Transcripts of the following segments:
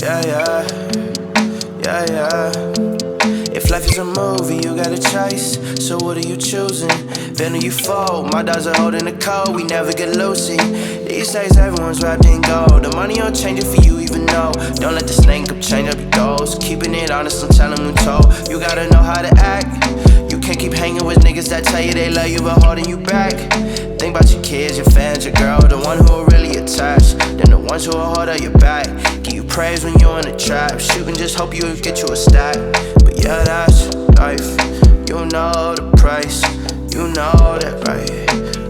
Yeah, yeah, yeah, yeah. If life is a movie, you got a choice. So what are you choosing? Then you fold. My dogs are holding the code. We never get loosey. These days everyone's wrapped in gold. The money don't change it for you, even though. Don't let the snake up change up your goals. Keeping it honest, don't tell them who told. You gotta know how to act. You can't keep hanging with niggas that tell you they love you but holding you back. Think about your kids, your fans, your girl, the one who are really attached. Then the ones who will hold up your back. Give you praise when you're in the trap. Shoot and just hope you get you a stack. But yeah, that's life. You know the price. You know that, right?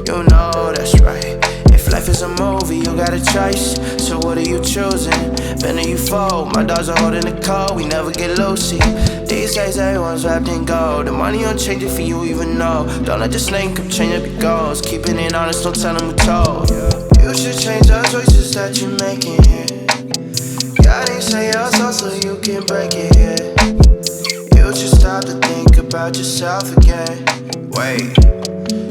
You know that's right. If life is a movie, you got a choice. So what are you choosing? Then you fold. My dogs are holding the code. We never get loosey. These days everyone's wrapped in gold. The money don't change it for you, even though. Don't let the snake up change up your goals. Keeping it honest, don't tell them who told. You should change the choices that you're making here. God ain't say your soul so you can break it here. You should stop to think about yourself again. Wait,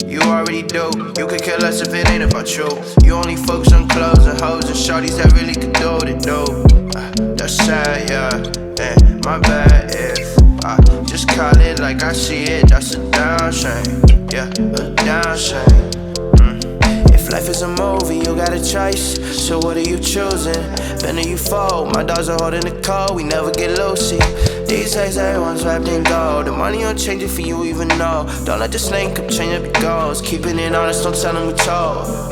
you already do. You could care less if it ain't about you. You only focus on clothes and hoes and shorties that really could do the do. That's sad, yeah. And my bad if I just call it like I see it. That's a down shame, yeah, a down shame. If life is a movie, you got a choice. So what are you choosing? Then you fold. My dogs are holding the code. We never get loosey. These days everyone's wrapped in gold. The money don't change it for you, even though. Don't let the snake up change up your goals. Keeping it honest, don't tell them who told.